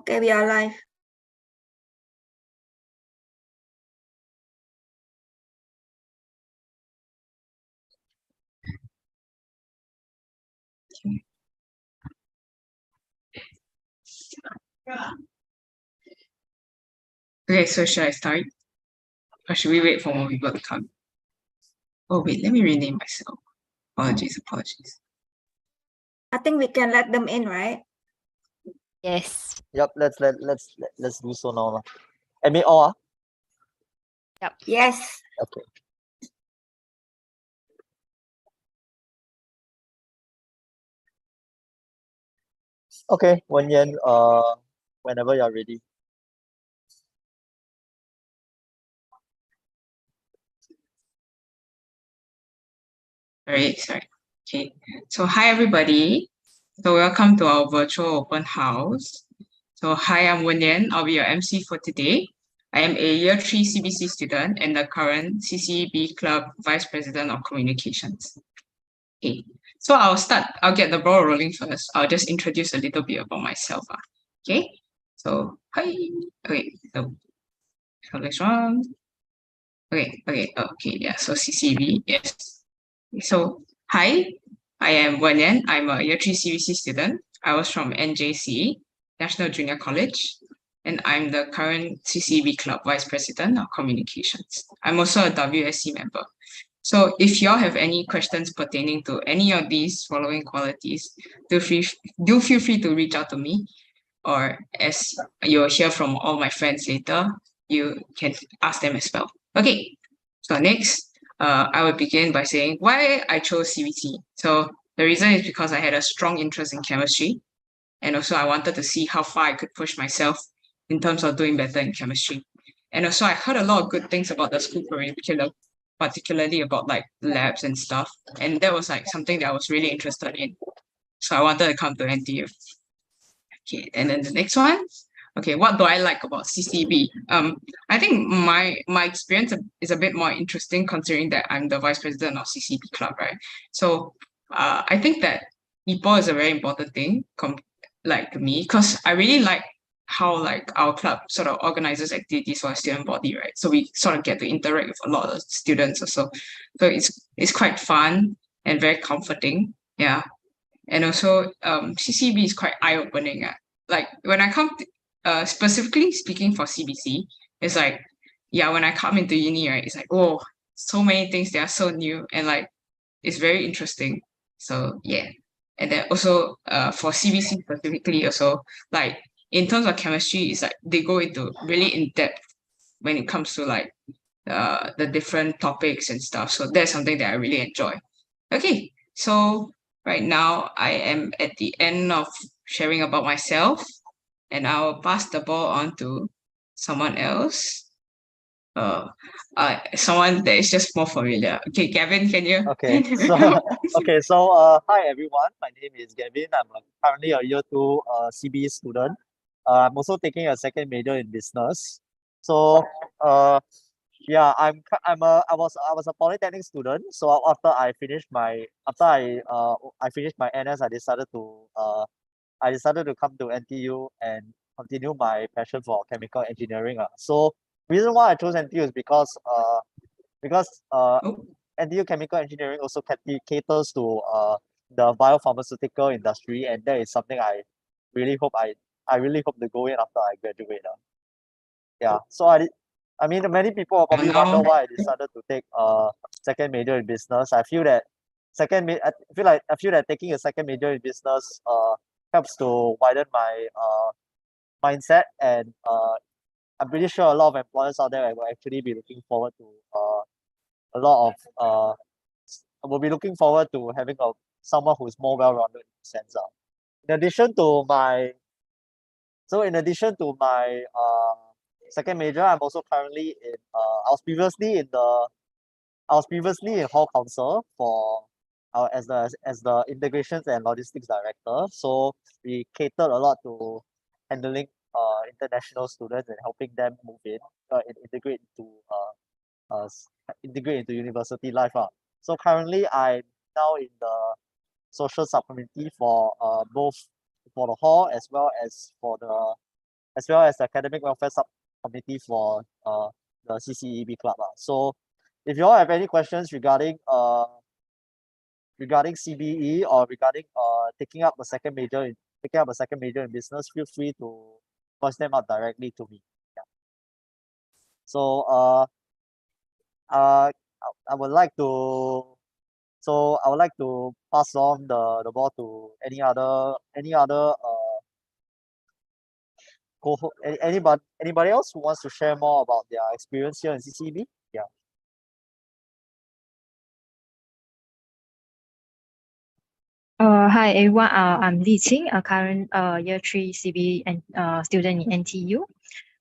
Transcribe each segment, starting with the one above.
Okay, we are live. Okay, so should I start? Or should we wait for more people to come? Oh wait, let me rename myself. Apologies. I think we can let them in, right? Yes. Yep, let's do so now. Admit all. Yep. Yes. Okay. Okay, Wenyan, whenever you're ready. Alright, sorry. Okay, so hi everybody. So welcome to our virtual open house. So hi, I'm Wenyan. I'll be your MC for today. I am a year 3 CBC student and the current CCEB Club Vice President of Communications. Okay, so I'll get the ball rolling first. I'll just introduce a little bit about myself. Okay, so hi. Okay, so next one. Okay, yeah, so CCEB, yes. So hi, I am Wenyan. I'm a year 3 CBC student. I was from NJC, National Junior College, and I'm the current CCEB Club Vice President of Communications. I'm also a WSC member. So if y'all have any questions pertaining to any of these following qualities, do feel free to reach out to me, or as you'll hear from all my friends later, you can ask them as well. Okay, so next, I will begin by saying why I chose CBT. So the reason is because I had a strong interest in chemistry, and also I wanted to see how far I could push myself in terms of doing better in chemistry. And also I heard a lot of good things about the school curriculum, particularly about like labs and stuff. And that was like something that I was really interested in. So I wanted to come to NTU. Okay, and then the next one. Okay, what do I like about CCEB? I think my experience is a bit more interesting considering that I'm the vice president of CCEB Club, right? So I think that people is a very important thing, like me, because I really like how like our club sort of organizes activities for our student body, right? So we sort of get to interact with a lot of students also. So it's quite fun and very comforting, yeah. And also CCEB is quite eye-opening. Like when I come to, specifically speaking for CBC, it's like, yeah, when I come into uni, right, it's like, oh, so many things that are so new and like it's very interesting. So yeah. And then also for CBC specifically also, like in terms of chemistry, it's like they go into really in-depth when it comes to like the different topics and stuff. So that's something that I really enjoy. Okay, so right now I am at the end of sharing about myself, and I'll pass the ball on to someone else. Someone that is just more familiar. Okay, Gavin, can you? Okay, so hi everyone. My name is Gavin. I'm currently a year 2 CB student. I'm also taking a second major in business. So yeah, I was a polytechnic student. So after I finished my NS, I decided to come to NTU and continue my passion for chemical engineering. So reason why I chose NTU is because NTU chemical engineering also caters to the biopharmaceutical industry, and that is something I really hope to go in after I graduate. Yeah, so I mean many people probably wonder why I decided to take a second major in business. I feel that taking a second major in business helps to widen my mindset, and I'm pretty sure a lot of employers out there will actually be looking forward to will be looking forward to having someone who is more well-rounded in the sense. In addition to my second major, I'm also currently in I was previously in hall council for as the integrations and logistics director. So we catered a lot to handling international students and helping them move in and integrate into university life. So currently I'm now in the social subcommittee for both for the hall as well as for the as well as the Academic Welfare Subcommittee for the CCEB club. So if you all have any questions regarding CBE or regarding taking up a second major in business, feel free to voice them out directly to me. Yeah. So I would like to pass on the ball to any other anybody else who wants to share more about their experience here in CCEB. Yeah. Hi everyone, I'm Li Qing, a current year 3 CB and student in NTU.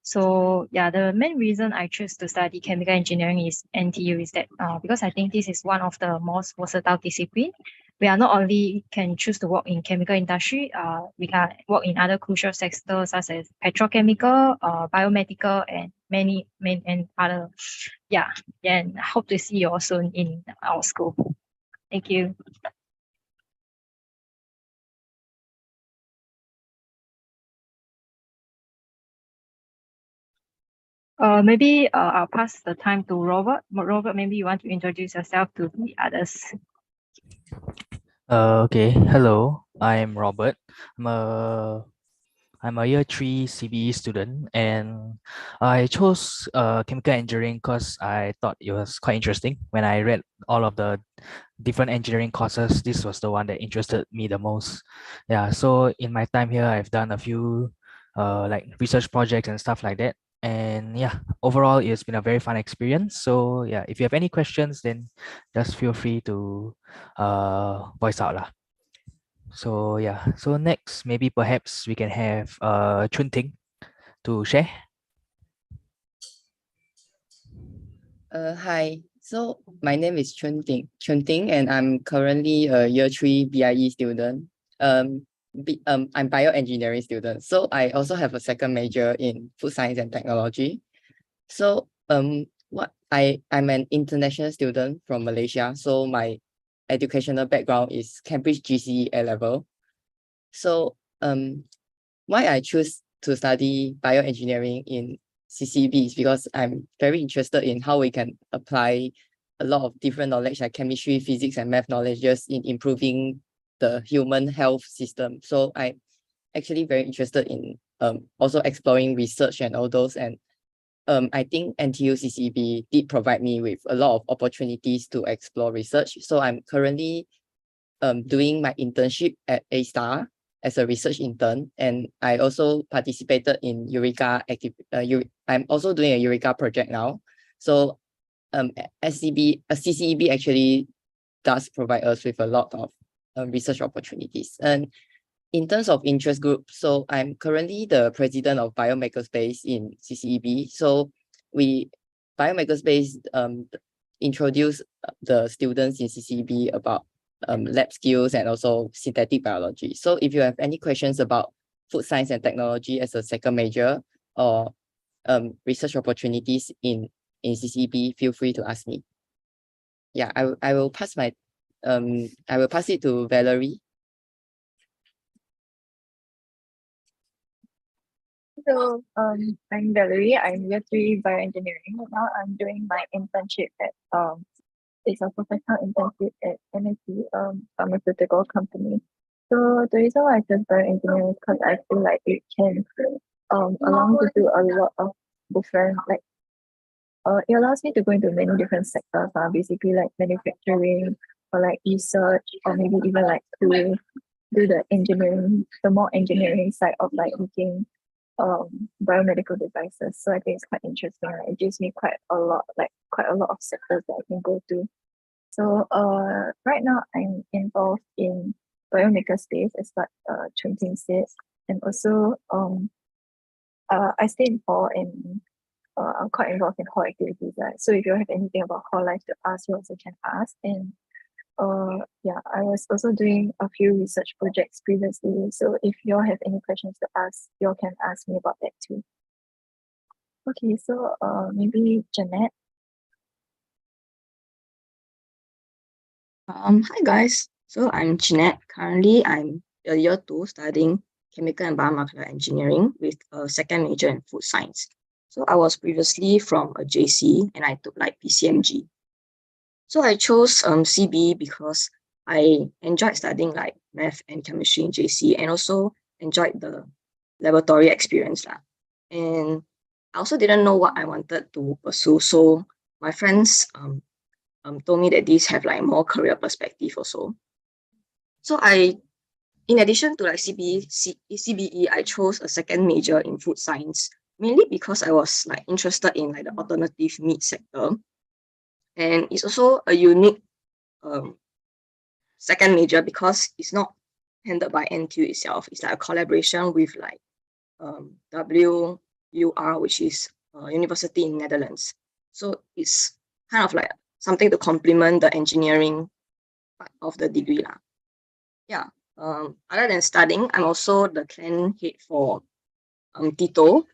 So yeah, the main reason I choose to study chemical engineering is NTU is that because I think this is one of the most versatile discipline. We are not only can choose to work in chemical industry, we can work in other crucial sectors such as petrochemical, biomedical, and many and other. Yeah, and hope to see you all soon in our school. Thank you. Maybe I'll pass the time to Robert. Robert, maybe you want to introduce yourself to the others. Okay, hello, I'm Robert. I'm a year 3 CBE student, and I chose chemical engineering because I thought it was quite interesting. When I read all of the different engineering courses, this was the one that interested me the most. Yeah, so in my time here, I've done a few like research projects and stuff like that. And yeah, overall, it's been a very fun experience. So yeah, if you have any questions, then just feel free to voice out lah. So yeah, so next maybe perhaps we can have Chun Ting to share. Hi, so my name is Chun Ting, and I'm currently a year 3 BIE student. I'm bioengineering student, so I also have a second major in food science and technology. So I'm an international student from Malaysia, so my educational background is Cambridge GCE A-level. So why I choose to study bioengineering in CCEB is because I'm very interested in how we can apply a lot of different knowledge like chemistry, physics, and math knowledges in improving the human health system. So I actually very interested in also exploring research and all those. And I think NTU CCEB did provide me with a lot of opportunities to explore research. So I'm currently doing my internship at A-Star as a research intern, and I also participated in Eureka I'm also doing a Eureka project now. So CCEB actually does provide us with a lot of research opportunities. And in terms of interest group, so I'm currently the president of Biomakerspace in CCEB. So Biomakerspace introduce the students in CCEB about lab skills and also synthetic biology. So if you have any questions about food science and technology as a second major or research opportunities in CCEB, feel free to ask me. Yeah, I will pass it to Valerie. So I'm Valerie. I'm year 3 bioengineering. Now I'm doing my internship at it's a professional internship at MSD, pharmaceutical company. So the reason why I chose bioengineering is because I feel like it can allow me to do a lot of different it allows me to go into many different sectors, basically like manufacturing or like research or maybe even like to do the more engineering side of like making biomedical devices. So I think it's quite interesting. It gives me quite a lot of sectors that I can go to. So right now I'm involved in Biomakerspace, as what Chun Ting said, and also I stay in hall and I'm quite involved in hall activities. So if you have anything about hall life to ask, you also can ask. And yeah, I was also doing a few research projects previously. So if you all have any questions to ask, you all can ask me about that too. Okay, so maybe Jeanette. Hi guys. So I'm Jeanette. Currently I'm a year 2 studying chemical and biomolecular engineering with a second major in food science. So I was previously from a JC and I took like PCMG. So I chose CB because I enjoyed studying like math and chemistry in JC and also enjoyed the laboratory experience lah. And I also didn't know what I wanted to pursue. So my friends told me that these have like more career perspective also. So in addition to like CBE, I chose a second major in food science, mainly because I was like interested in like the alternative meat sector. And it's also a unique second major because it's not handled by NTU itself. It's like a collaboration with like WUR, which is a university in Netherlands. So it's kind of like something to complement the engineering part of the degree lah. Yeah. Other than studying, I'm also the clan head for Tito,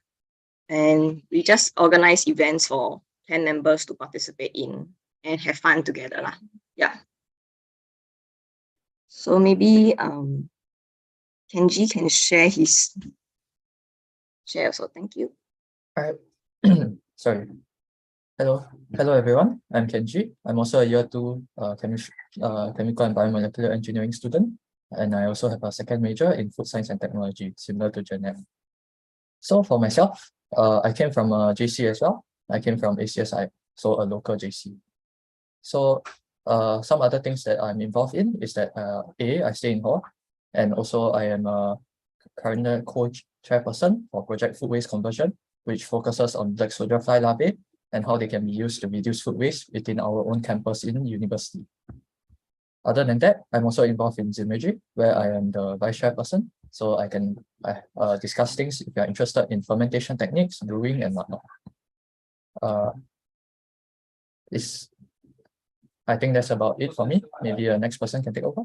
and we just organize events for clan members to participate in and have fun together lah. Yeah. So maybe Kenji can share also. Thank you. Sorry. Hello everyone. I'm Kenji. I'm also a year 2 chemical and biomolecular engineering student, and I also have a second major in food science and technology, similar to Janet. So for myself, I came from a JC as well. I came from ACSI, so a local JC. So some other things that I'm involved in is that I stay in hall, and also I am a current co-chairperson for Project Food Waste Conversion, which focuses on black soldier fly larvae and how they can be used to reduce food waste within our own campus in university. Other than that, I'm also involved in Zimagery, where I am the vice chairperson, so I can discuss things if you're interested in fermentation techniques, brewing, and whatnot. I think that's about it for me. Maybe the next person can take over.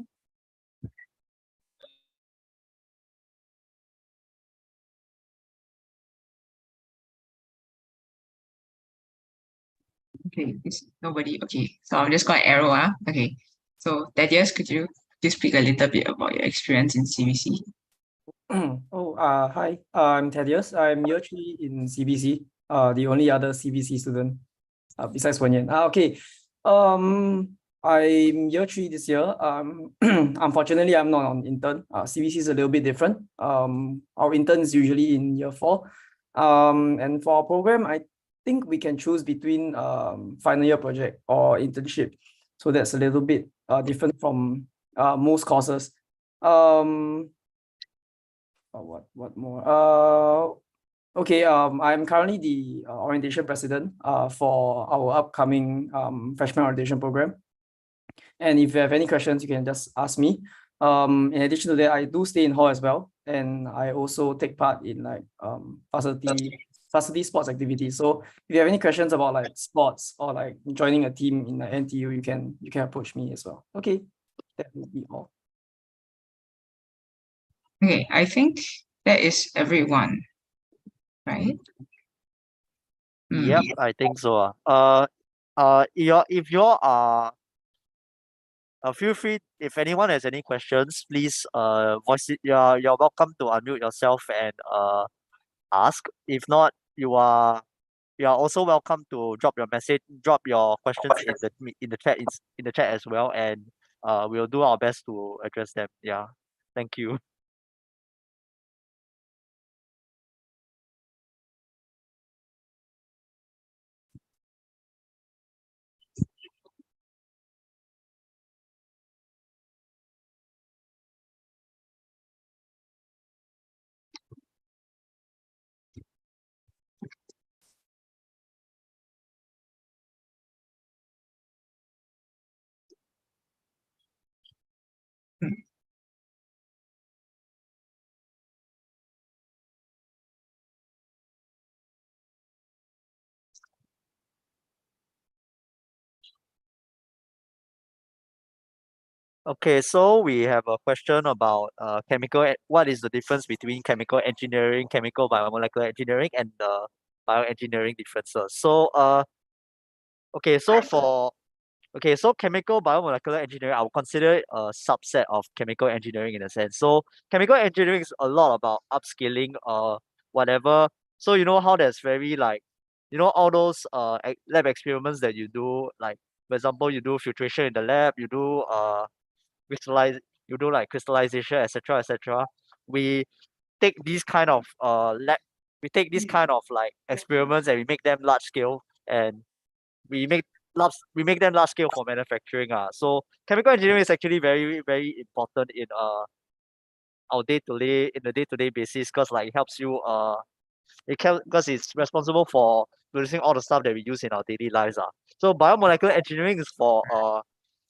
Okay, it's nobody. Okay, so I'm just going to arrow. Okay, so Thaddeus, could you speak a little bit about your experience in CBC? Hi, I'm Thaddeus. I'm year 3 in CBC, the only other CBC student besides Wenyan. Okay, I'm year 3 this year. Unfortunately, I'm not on intern. CBC is a little bit different. Our intern is usually in year 4. And for our program, I think we can choose between final year project or internship. So that's a little bit different from most courses. What more? Okay, I'm currently the orientation president for our upcoming freshman orientation program. And if you have any questions, you can just ask me. In addition to that, I do stay in hall as well, and I also take part in like facility sports activities. So if you have any questions about like sports or like joining a team in the NTU, you can approach me as well. Okay, that will be all. Okay, I think that is everyone, right? Yep, I think so. If you're feel free, if anyone has any questions, please voice it. You're welcome to unmute yourself and ask. If not, you are also welcome to drop your questions in the chat as well, and we'll do our best to address them. Yeah, thank you. Okay, so we have a question about what is the difference between chemical engineering, chemical biomolecular engineering, and the bioengineering differences. So okay, so for Okay, so chemical biomolecular engineering, I would consider it a subset of chemical engineering in a sense. So chemical engineering is a lot about upskilling, whatever. So you know how there's very like, all those lab experiments that you do, like for example, you do filtration in the lab, you do like crystallization, etc., etc. We take these kind of like experiments and we make them large scale, and we make them large scale for manufacturing. So chemical engineering is actually very, very important in our day-to-day basis, because like it helps you because it's responsible for producing all the stuff that we use in our daily lives. So biomolecular engineering is for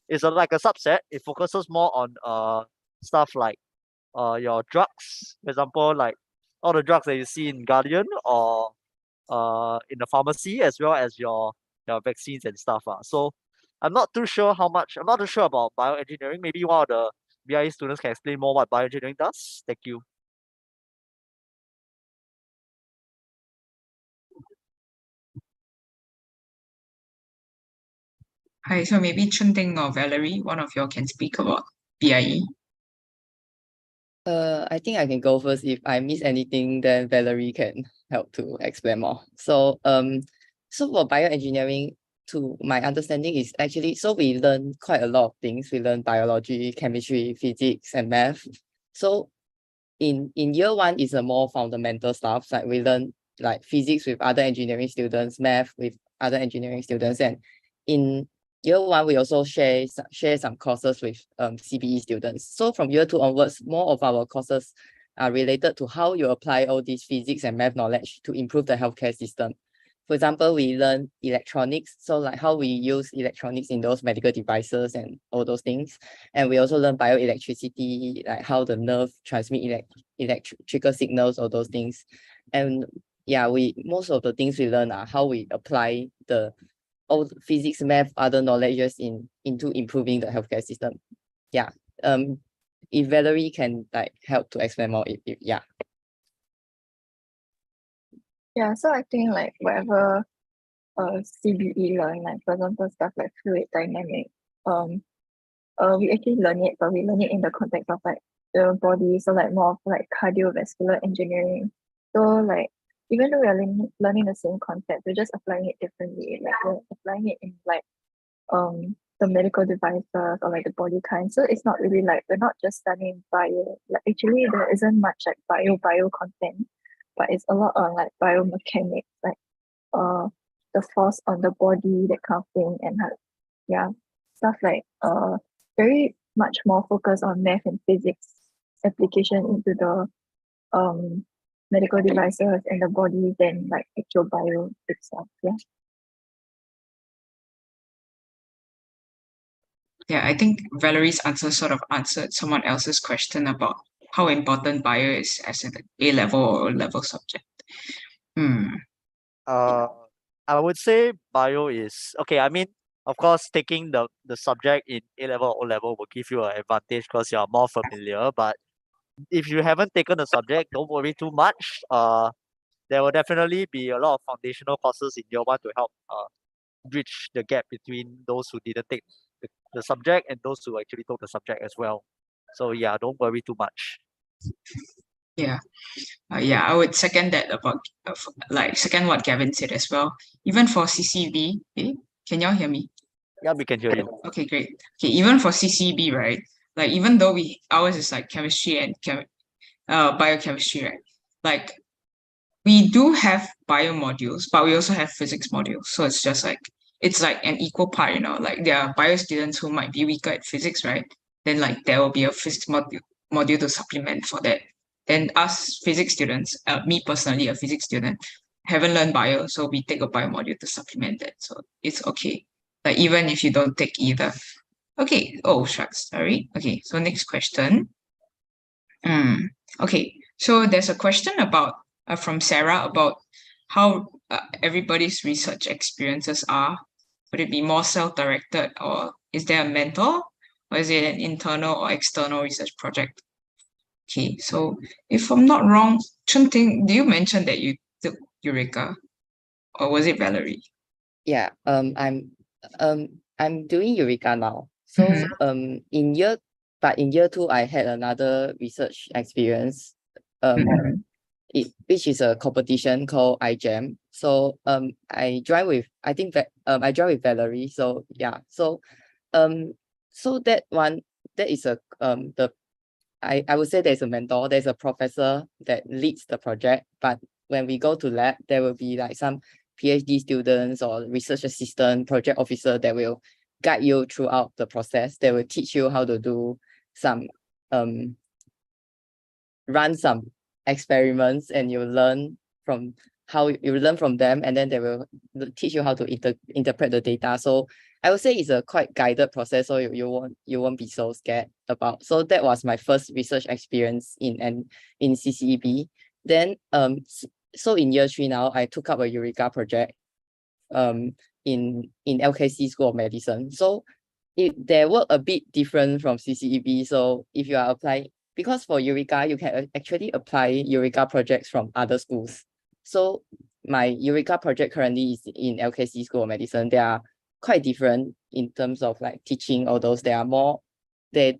is like a subset. It focuses more on stuff like your drugs, for example, like all the drugs that you see in Guardian or in the pharmacy, as well as your vaccines and stuff. So I'm not too sure about bioengineering. Maybe one of the BIE students can explain more what bioengineering does. Thank you. Hi, so maybe Chun Ting or Valerie, one of you can speak about BIE. I think I can go first. If I miss anything, then Valerie can help to explain more. So so for bioengineering, to my understanding, is actually, so we learn quite a lot of things. We learn biology, chemistry, physics, and math. So in year one is a more fundamental stuff. Like we learn like physics with other engineering students, math with other engineering students, and in year one we also share some courses with CBE students. So from year two onwards, more of our courses are related to how you apply all these physics and math knowledge to improve the healthcare system. For example, we learn electronics, so like how we use electronics in those medical devices and all those things. And we also learn bioelectricity, like how the nerve transmit electrical signals, all those things. And yeah, most of the things we learn are how we apply all the physics, math, other knowledges into improving the healthcare system. Yeah. If Valerie can like help to explain more, yeah. Yeah, so I think like whatever CBE learn, like for example stuff like fluid dynamics, we actually learn it, but we learn it in the context of like the body, so like more of like cardiovascular engineering. So like even though we're learning the same concept, we're just applying it differently. Like we're applying it in like the medical devices or like the body kind. So it's not really like we're not just studying bio. Like actually there isn't much like bio content, but it's a lot on like biomechanics, like the force on the body, that kind of thing, and stuff like very much more focus on math and physics application into the medical devices and the body than like actual bio itself. Yeah, I think Valerie's answer sort of answered someone else's question about how important bio is as an A-level or O-level subject. I would say bio is okay. I mean, of course, taking the subject in A-level or O-level will give you an advantage because you are more familiar. But if you haven't taken the subject, don't worry too much. There will definitely be a lot of foundational courses in year one to help bridge the gap between those who didn't take the subject and those who actually took the subject as well. So yeah, don't worry too much. Yeah. I would second that about second what Gavin said as well. Even for CCEB, can y'all hear me? Yeah, we can hear you. Okay, great. Okay, even for CCEB, right? Like even though ours is like chemistry and biochemistry, right? Like we do have bio modules, but we also have physics modules. So it's just like it's like an equal part, like there are bio students who might be weaker at physics, right? Then like there will be a physics module to supplement for that. Then us physics students, me personally, a physics student, haven't learned bio, so we take a bio module to supplement that. So it's okay. Like even if you don't take either. Okay. Oh shucks, sorry. Okay, so next question. Okay, so there's a question about from Sarah about how everybody's research experiences are. Would it be more self-directed, or is there a mentor, or is it an internal or external research project? Okay, so if I'm not wrong, Chun Ting, do you mention that you took Eureka, or was it Valerie? Yeah, I'm doing Eureka now. So in year 2 I had another research experience. Which is a competition called iGEM. So I joined with I joined with Valerie. So yeah. So so that is a I would say there's a mentor, there's a professor that leads the project, but when we go to lab, there will be like some PhD students or research assistant, project officer that will guide you throughout the process. They will teach you how to do some run some experiments, and you learn from them, and then they will teach you how to interpret the data. So I would say it's a quite guided process, so you won't be so scared about. So that was my first research experience in CCEB. Then so in year 3 now, I took up a Eureka project in LKC School of Medicine. So they work a bit different from CCEB. So if you are applying, because for Eureka, you can actually apply Eureka projects from other schools. So my Eureka project currently is in LKC School of Medicine. They are quite different in terms of like teaching all those. They are more, they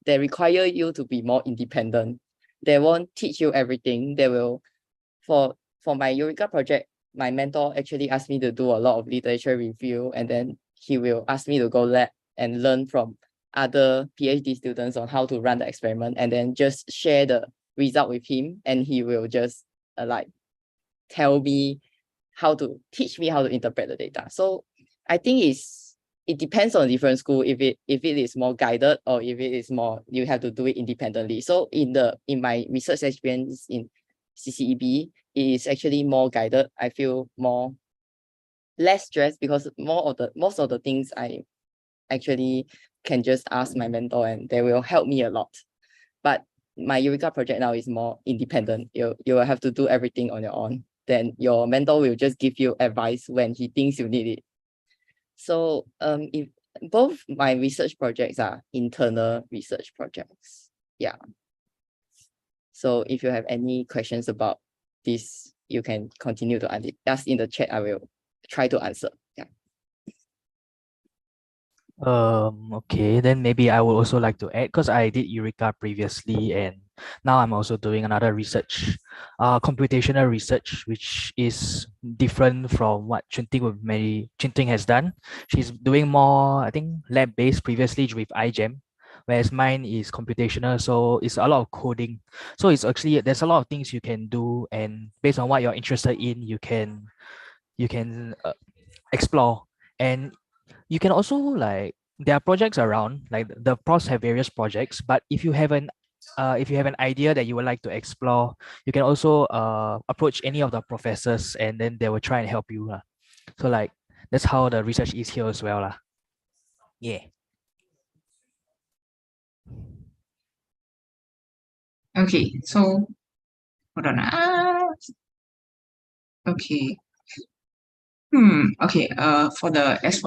require you to be more independent. They won't teach you everything. They will, for my Eureka project, my mentor actually asked me to do a lot of literature review, and then he will ask me to go lab and learn from other PhD students on how to run the experiment, and then just share the result with him, and he will just like teach me how to interpret the data. So I think it depends on different school if it is more guided or if it is more you have to do it independently. So in my research experience in CCEB, it is actually more guided. I feel less stressed because most of the things I actually can just ask my mentor, and they will help me a lot. But my Eureka project now is more independent. You will have to do everything on your own. Then your mentor will just give you advice when he thinks you need it. So if both my research projects are internal research projects. Yeah. So if you have any questions about this, you can continue to ask in the chat. I will try to answer. Yeah. Okay, then maybe I would also like to add, because I did Eureka previously, and now I'm also doing another research, computational research, which is different from what Chunting has done. She's doing more, I think, lab-based previously with iGEM, whereas mine is computational, so it's a lot of coding. So it's actually, there's a lot of things you can do, and based on what you're interested in, you can explore. And you can also, like, there are projects around, like the profs have various projects, but if you have an idea that you would like to explore, you can also approach any of the professors, and then they will try and help you. So like that's how the research is here as well. Yeah. Okay, so hold on. Okay. Okay. As for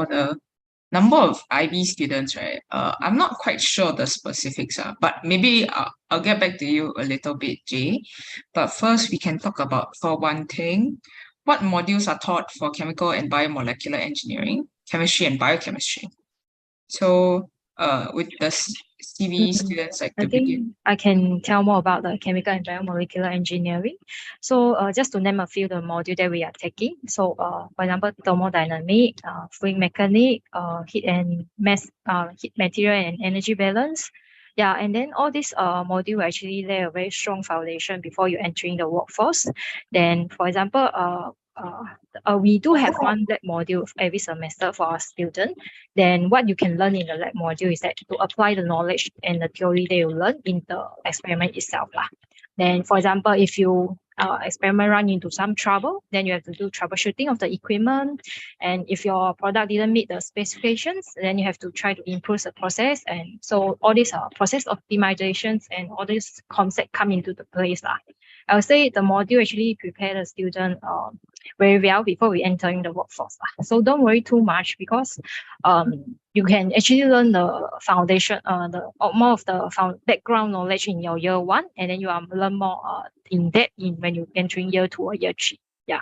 the number of IB students, right? I'm not quite sure the specifics, but maybe I'll get back to you a little bit, Jay. But first, we can talk about, for one thing, what modules are taught for chemical and biomolecular engineering, chemistry and biochemistry. So, with the CB students, like I to think begin. I can tell more about the chemical and biomolecular engineering. So just to name a few the module that we are taking. So for example, thermodynamic, fluid mechanic, heat material and energy balance. Yeah, and then all these module actually lay a very strong foundation before you entering the workforce. Then, for example, we do have one lab module every semester for our student. Then what you can learn in the lab module is that to apply the knowledge and the theory that you learn in the experiment itself. Then, for example, if you experiment run into some trouble, then you have to do troubleshooting of the equipment. And if your product didn't meet the specifications, then you have to try to improve the process. And so all these process optimizations and all these concepts come into the place. I would say the module actually prepare the student very well before we enter in the workforce. So don't worry too much, because you can actually learn the foundation, more of the background knowledge in your year 1, and then you learn more in depth when you entering year 2 or year 3. Yeah,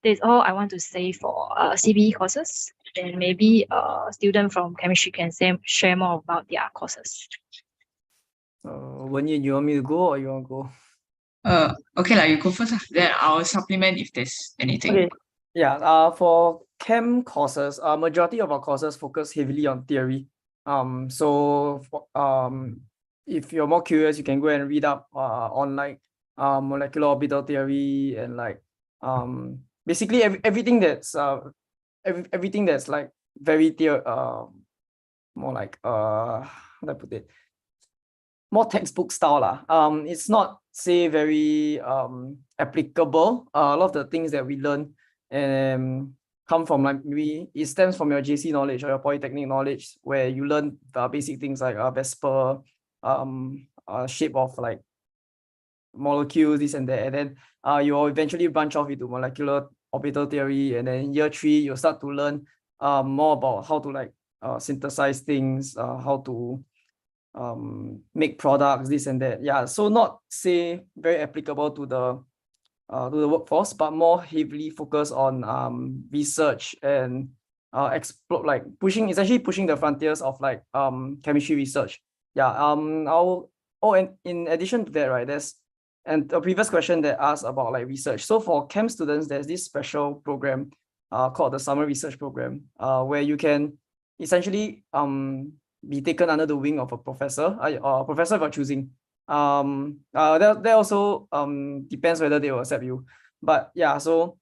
that's all I want to say for CBE courses. Then maybe student from chemistry can share more about their courses. Wenyan, you want me to go or you want to go? Okay, you go first. Then I'll supplement if there's anything. Okay. Yeah. For chem courses, majority of our courses focus heavily on theory. If you're more curious, you can go and read up on like molecular orbital theory and like basically everything that's everything that's like very more like how do I put it? More textbook style lah. It's not say very applicable. A lot of the things that we learn come from like maybe it stems from your JC knowledge or your polytechnic knowledge, where you learn the basic things like Vesper, shape of like molecules, this and that, and then you'll eventually branch off into molecular orbital theory, and then in year 3 you'll start to learn more about how to like synthesize things, how to make products, this and that. Yeah, so not say very applicable to the workforce, but more heavily focused on research and explore, like essentially pushing the frontiers of like chemistry research. Yeah. And in addition to that, right, there's a previous question that asked about like research. So for chem students, there's this special program called the summer research program, where you can essentially be taken under the wing of a professor, professor if you're choosing. That also depends whether they will accept you. But yeah, so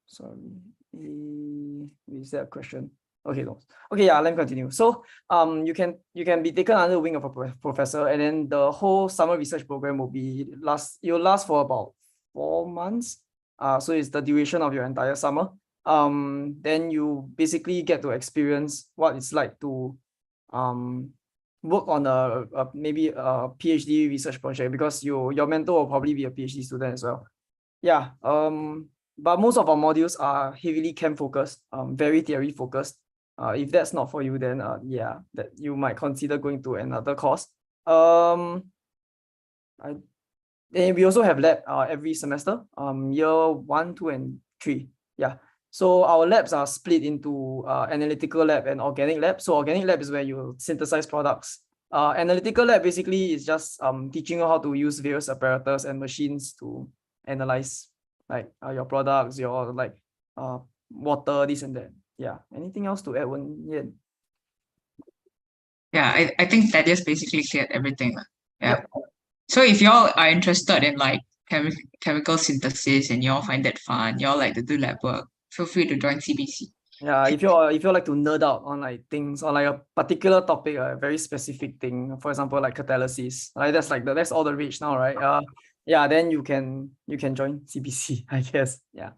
sorry, is there a question? Okay, no. Okay, yeah, let me continue. So you can be taken under the wing of a professor, and then the whole summer research program will last for about 4 months. So it's the duration of your entire summer. Then you basically get to experience what it's like to work on maybe a PhD research project, because your mentor will probably be a PhD student as well. Yeah. But most of our modules are heavily chem focused, very theory focused. If that's not for you, then yeah, that you might consider going to another course. Then we also have lab every semester, year 1, 2, and 3. Yeah. So our labs are split into analytical lab and organic lab. So organic lab is where you synthesize products. Analytical lab basically is just teaching you how to use various apparatus and machines to analyze like your products, your like water, this and that. Yeah. Anything else to add, Wenyan? Yeah, I think that just basically cleared everything. Yeah. Yep. So if y'all are interested in like chemical synthesis and y'all find that fun, y'all like to do lab work, feel free to join CBC. Yeah, if you like to nerd out on like things on like a particular topic, a very specific thing, for example, like catalysis, like that's all the rage now, right? Yeah, then you can join CBC, I guess. Yeah.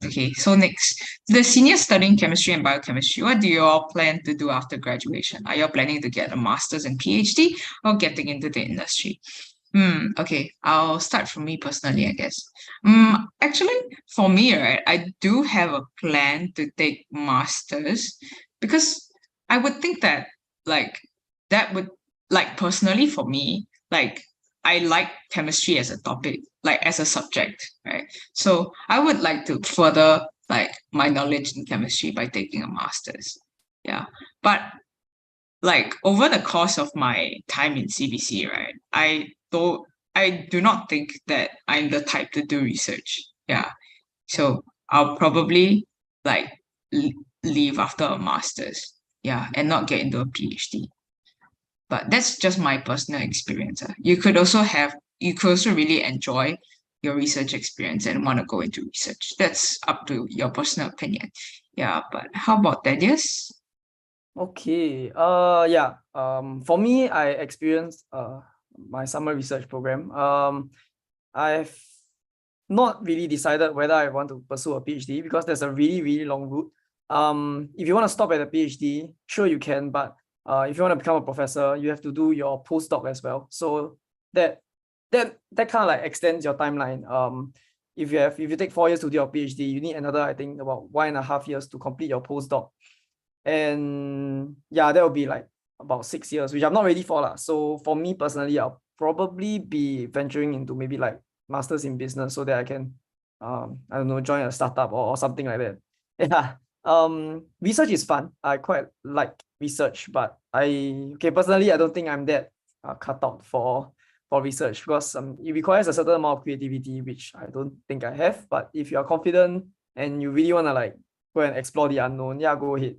Okay, so next, the seniors studying chemistry and biochemistry, what do you all plan to do after graduation? Are you all planning to get a master's and PhD or getting into the industry? Okay, I'll start from me personally, I guess. Actually, for me, right, I do have a plan to take masters, because I would think that like that would, like, personally for me, like I like chemistry as a topic, like as a subject, right? So I would like to further like my knowledge in chemistry by taking a master's. Yeah. But like over the course of my time in CBC, right, I do not think that I'm the type to do research. Yeah. So I'll probably like leave after a master's. Yeah, and not get into a PhD. But that's just my personal experience. You could also really enjoy your research experience and want to go into research. That's up to your personal opinion. Yeah, but how about that? Yes? Okay. Yeah. For me, I experienced my summer research program. I've not really decided whether I want to pursue a PhD, because there's a really, really long route. If you want to stop at a PhD, sure you can, but if you want to become a professor, you have to do your postdoc as well. So that kind of like extends your timeline. If you take 4 years to do your PhD, you need another, I think, about 1.5 years to complete your postdoc. And yeah, that will be like about 6 years, which I'm not ready for. So for me personally, I'll probably be venturing into maybe like masters in business, so that I can I don't know, join a startup or something like that. Yeah. Research is fun. I quite like research, but personally I don't think I'm that cut out for research, because it requires a certain amount of creativity, which I don't think I have. But if you are confident and you really want to like go and explore the unknown, yeah, go ahead.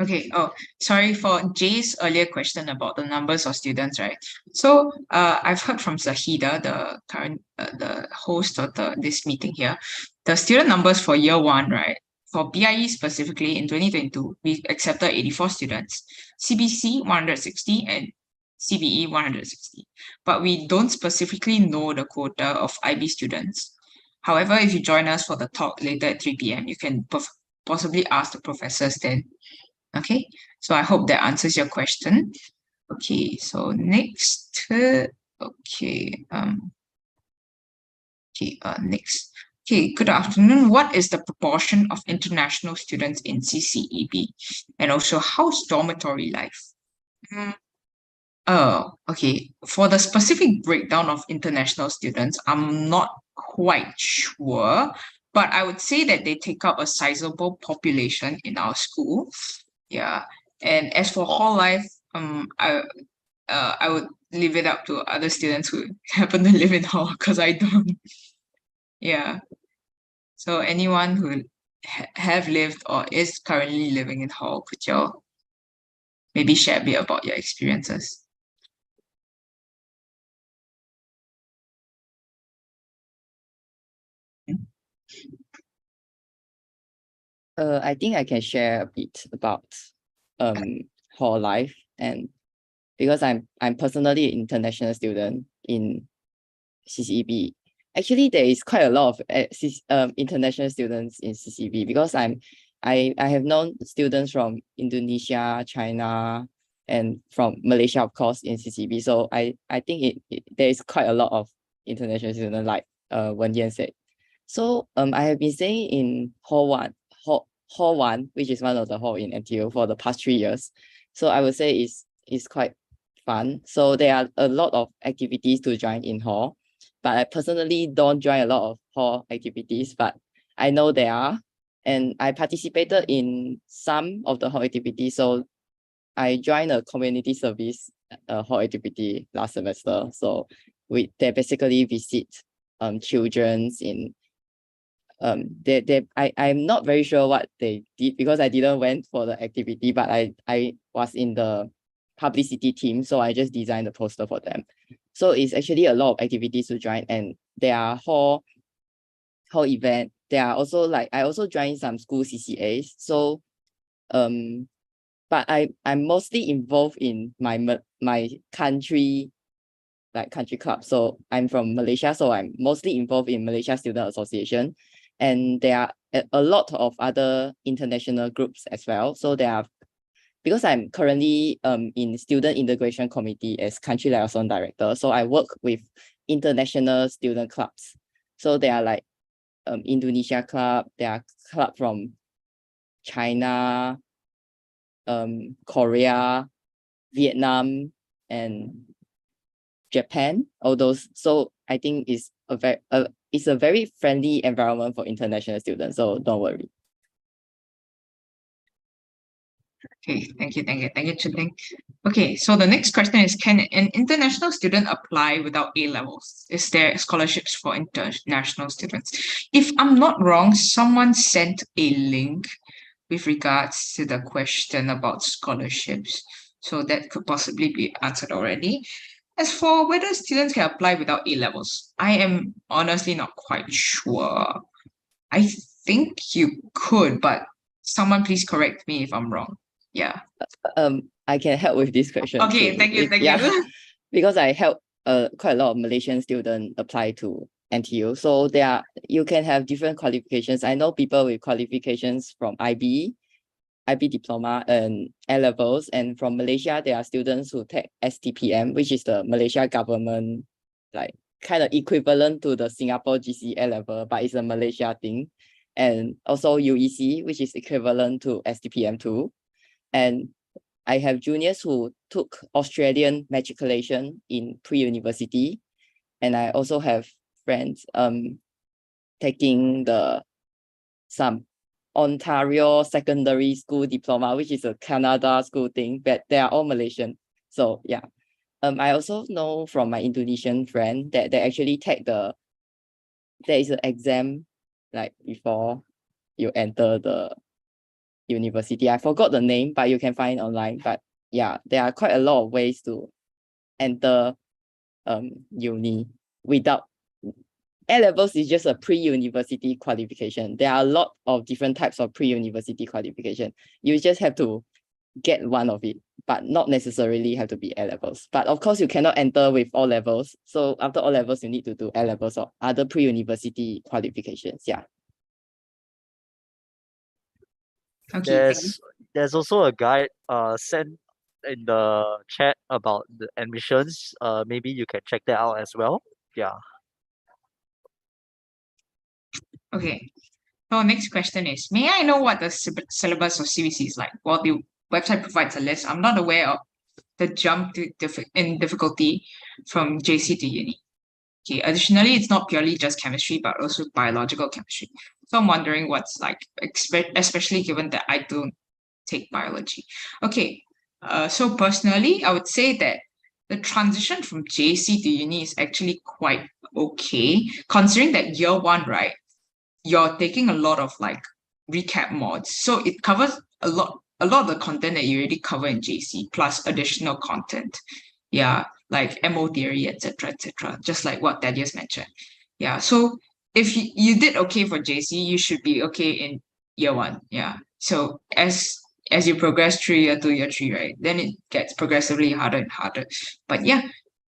Okay, oh, sorry for Jay's earlier question about the numbers of students, right? So I've heard from Zahida, the current the host of this meeting here, the student numbers for year one, right? For BIE specifically in 2022, we accepted 84 students, CBC 160 and CBE 160. But we don't specifically know the quota of IB students. However, if you join us for the talk later at 3 p.m., you can possibly ask the professors then. Okay, so I hope that answers your question. Okay, so next, next. Okay, good afternoon. What is the proportion of international students in CCEB? And also, how's dormitory life? Oh, okay. For the specific breakdown of international students, I'm not quite sure, but I would say that they take up a sizable population in our school. Yeah. And as for hall life, I would leave it up to other students who happen to live in hall, because I don't. Yeah. So anyone who have lived or is currently living in hall, could you maybe share a bit about your experiences? I think I can share a bit about hall life, and because I'm personally an international student in CCEB. Actually, there is quite a lot of international students in CCEB, because I have known students from Indonesia, China, and from Malaysia, of course, in CCEB. So I think there is quite a lot of international students, like Wen Yan said. So I have been staying in hall one, which is one of the hall in NTU, for the past 3 years. So I would say it's quite fun. So there are a lot of activities to join in hall, but I personally don't join a lot of hall activities, but I know there are, and I participated in some of the hall activities. So I joined a community service hall activity last semester. So they basically visit children's in I'm not very sure what they did, because I didn't went for the activity, but I was in the publicity team, so I just designed the poster for them. So it's actually a lot of activities to join, and there are hall event. There are also like I also joined some school CCAs. So but I'm mostly involved in my country club. So I'm from Malaysia, so I'm mostly involved in Malaysia Student Association, and there are a lot of other international groups as well. So there are, because I'm currently in Student Integration Committee as Country Liaison Director, so I work with international student clubs. So there are like Indonesia club, there are club from China, Korea, Vietnam, and Japan, all those. So I think it's a very friendly environment for international students. So don't worry. Okay, thank you, Chun-Ting. Okay, so the next question is, can an international student apply without A-levels? Is there scholarships for international students? If I'm not wrong, someone sent a link with regards to the question about scholarships. So that could possibly be answered already. As for whether students can apply without A-levels, I am honestly not quite sure. I think you could, but someone please correct me if I'm wrong. Yeah. I can help with this question. Okay, too. thank you. Because I help quite a lot of Malaysian students apply to NTU. So you can have different qualifications. I know people with qualifications from IB diploma and A-levels, and from Malaysia there are students who take STPM, which is the Malaysia government, like kind of equivalent to the Singapore GCE A-level, but it's a Malaysia thing. And also UEC, which is equivalent to STPM too. And I have juniors who took Australian matriculation in pre-university, and I also have friends taking the some Ontario Secondary School Diploma, which is a Canada school thing, but they are all Malaysian. So yeah. I also know from my Indonesian friend that they actually take there is an exam like before you enter the university. I forgot the name, but you can find it online. But yeah, there are quite a lot of ways to enter uni without A-levels is just a pre-university qualification. There are a lot of different types of pre-university qualification. You just have to get one of it, but not necessarily have to be A-levels. But of course, you cannot enter with all levels. So after all levels, you need to do A-levels or other pre-university qualifications. Yeah. Okay. There's also a guide sent in the chat about the admissions. Maybe you can check that out as well. Yeah. Okay. So next question is, may I know what the syllabus of CBC is like? Well, the website provides a list. I'm not aware of the jump to in difficulty from JC to uni. Okay. Additionally, it's not purely just chemistry, but also biological chemistry. So I'm wondering what's like, especially given that I don't take biology. Okay. So personally, I would say that the transition from JC to uni is actually quite okay, considering that year one, right? You're taking a lot of like recap mods. So it covers a lot of the content that you already cover in JC plus additional content. Yeah, like MO theory, etc., just like what Thaddeus mentioned. Yeah, so if you did okay for JC, you should be okay in year one. Yeah. So as you progress through year 2, year 3, right? Then it gets progressively harder and harder. But yeah,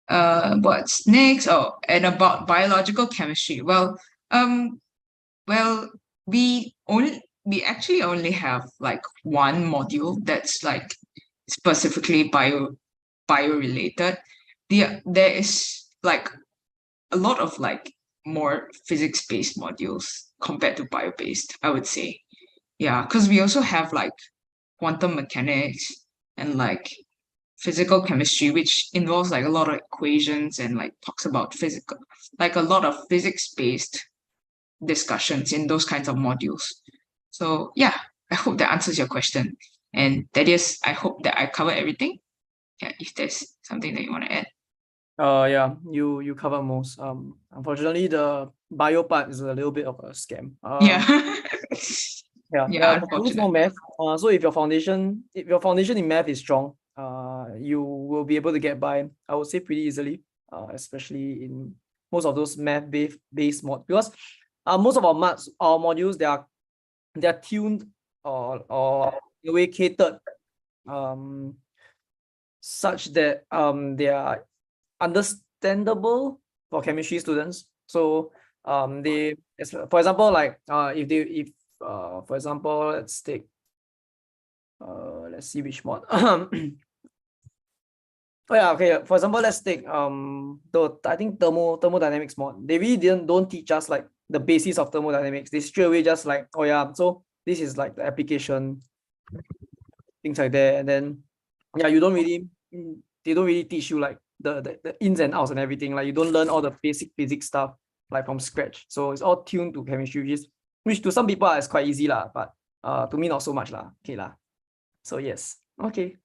what's next? Oh, and about biological chemistry. Well, we actually only have like one module that's like specifically bio related. There is like a lot of like more physics based modules compared to bio based, I would say. Yeah, because we also have like quantum mechanics and like physical chemistry, which involves like a lot of equations and like talks about physical, like a lot of physics based discussions in those kinds of modules. So yeah, I hope that answers your question. And Thaddeus, I hope that I covered everything. Yeah, if there's something that you want to add. Yeah, you cover most. Unfortunately, the bio part is a little bit of a scam. Yeah. Yeah, for those no math. So if your foundation in math is strong, you will be able to get by, I would say, pretty easily. Especially in most of those math based mod, because most of our modules they are tuned or in a way catered such that they are understandable for chemistry students. So they, for example, like if for example, let's take let's see which mod. Oh yeah, okay. For example, let's take I think thermodynamics mod. They really don't teach us like the basis of thermodynamics. They straight away just like, oh yeah, so this is like the application, things like that. And then yeah, they don't really teach you like the ins and outs and everything. Like you don't learn all the basic physics stuff like from scratch. So it's all tuned to chemistry, which to some people is quite easy lah, but to me not so much lah. Okay lah. So yes. Okay.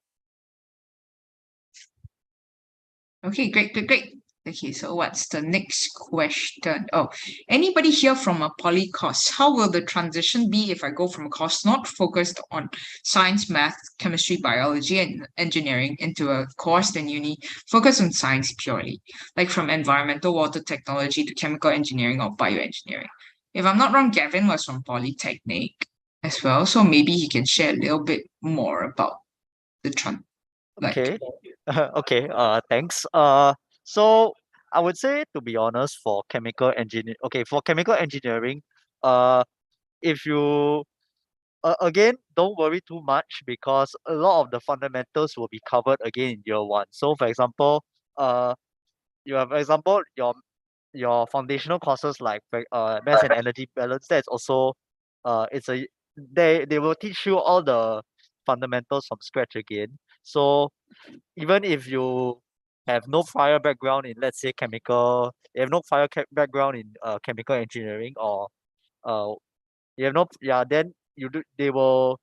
Okay, great. Okay, so what's the next question? Oh, anybody here from a poly course? How will the transition be if I go from a course not focused on science, math, chemistry, biology, and engineering into a course in uni focused on science purely, like from environmental water technology to chemical engineering or bioengineering? If I'm not wrong, Gavin was from Polytechnic as well, so maybe he can share a little bit more about the Okay. Okay. Thanks. So I would say, to be honest, for chemical engineering, if you again, don't worry too much because a lot of the fundamentals will be covered again in year one. So for example, you have your foundational courses like mass and energy balance. That's also they will teach you all the fundamentals from scratch again. So even if you have no prior background in, let's say, you have no prior background in chemical engineering or you have no, yeah, then they'll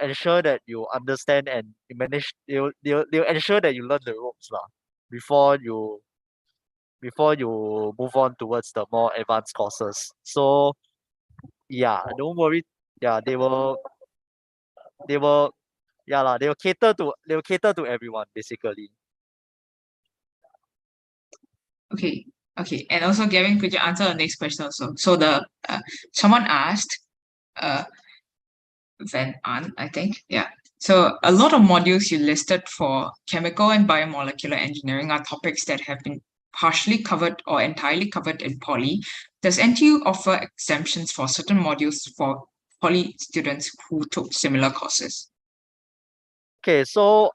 ensure that you understand and you manage. They'll ensure that you learn the ropes lah before you move on towards the more advanced courses. So yeah, don't worry. Yeah, they will yeah lah, they will cater to everyone basically. Okay. Okay. And also, Gavin, could you answer the next question also? So the someone asked, Van An, I think. Yeah. So a lot of modules you listed for chemical and biomolecular engineering are topics that have been partially covered or entirely covered in poly. Does NTU offer exemptions for certain modules for poly students who took similar courses? Okay, so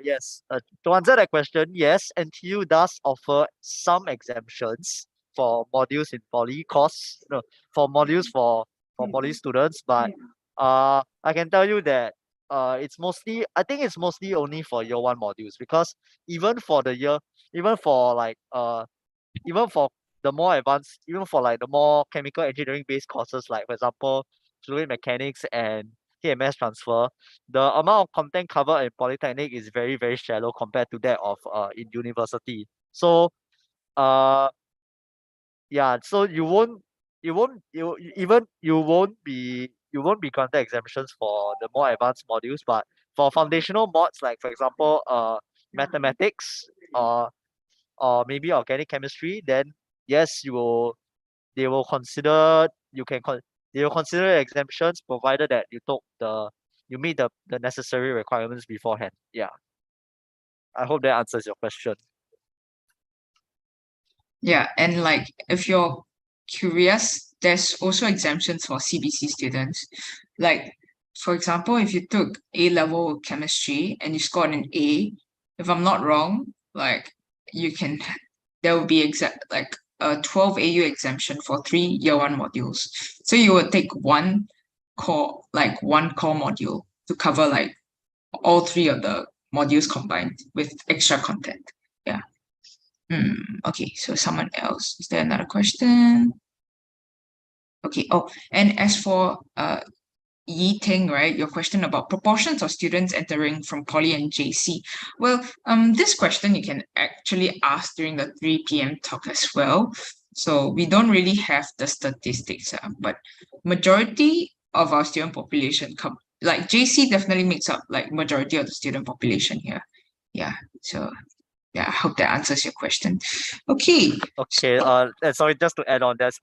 yes, to answer that question, yes, NTU does offer some exemptions for modules in poly course, no, for modules for poly students, but I can tell you that it's mostly, I think it's mostly only for year one modules, because even for the year, even for like even for the more advanced, even for like the more chemical engineering based courses, like for example fluid mechanics and TMS transfer, the amount of content covered in polytechnic is very, very shallow compared to that of in university. So yeah, so you won't be granted exemptions for the more advanced modules, but for foundational mods, like for example mathematics or maybe organic chemistry, then yes, they will consider they will consider exemptions provided that you meet the necessary requirements beforehand. Yeah. I hope that answers your question. Yeah, and like if you're curious, there's also exemptions for CBC students. Like, for example, if you took A-level chemistry and you scored an A, if I'm not wrong, like there will be like a 12 AU exemption for 3 year one modules. So you would take one core module to cover like all 3 of the modules combined with extra content. Yeah. Okay, so someone else. Is there another question? Okay. Oh, and as for Yi Ting, right? Your question about proportions of students entering from poly and JC. Well, this question you can actually ask during the 3 p.m. talk as well. So we don't really have the statistics, but majority of our student population like JC definitely makes up like majority of the student population here. Yeah. So yeah, I hope that answers your question. Okay. Okay, and sorry, just to add on, there's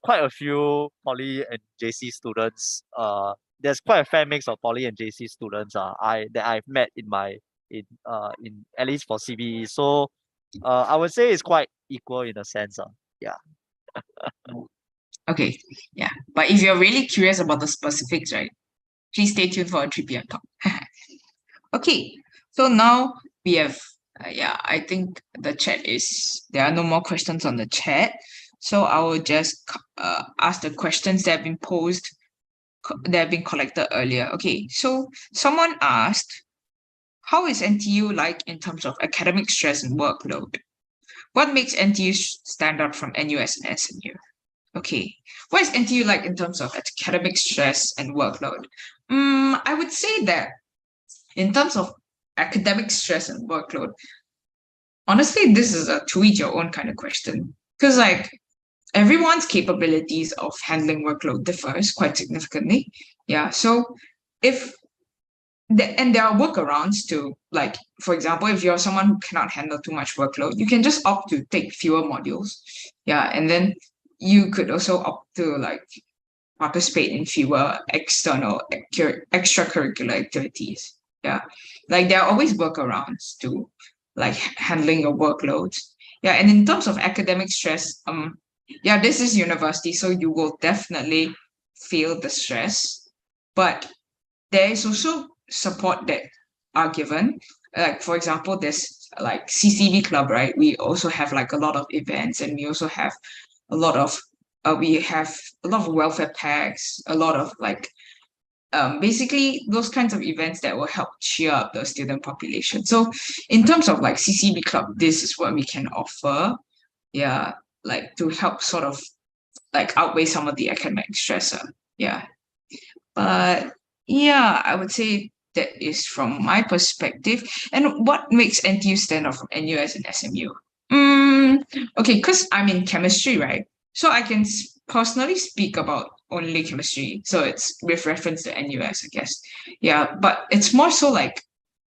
quite a few poly and JC students. There's quite a fair mix of poly and JC students that I've met in at least for CBE. So I would say it's quite equal in a sense. Yeah. Okay, yeah. But if you're really curious about the specifics, right, please stay tuned for a 3 p.m. talk. Okay, so now we have, I think the chat there are no more questions on the chat. So I will just ask the questions that have been posed, that have been collected earlier. Okay, so someone asked, how is NTU like in terms of academic stress and workload? What makes NTU stand out from NUS and SMU? Okay, what is NTU like in terms of academic stress and workload? I would say that in terms of academic stress and workload, honestly, this is a to each your own kind of question. Because like everyone's capabilities of handling workload differs quite significantly. Yeah, so and there are workarounds to, like, for example, if you're someone who cannot handle too much workload, you can just opt to take fewer modules. Yeah, and then you could also opt to like participate in fewer external extracurricular activities. Yeah, like there are always workarounds to like handling your workloads. Yeah, and in terms of academic stress, yeah, this is university, so you will definitely feel the stress, but there is also support that are given. Like for example, there's like CCEB club, right? We also have like a lot of events, and we also have a lot of welfare packs, a lot of like basically those kinds of events that will help cheer up the student population. So in terms of like CCEB club, this is what we can offer. Yeah, like to help sort of like outweigh some of the academic stress. Yeah. But yeah, I would say that is from my perspective. And what makes NTU stand out from NUS and SMU? Okay, because I'm in chemistry, right? So I can personally speak about only chemistry. So it's with reference to NUS, I guess. Yeah, but it's more so like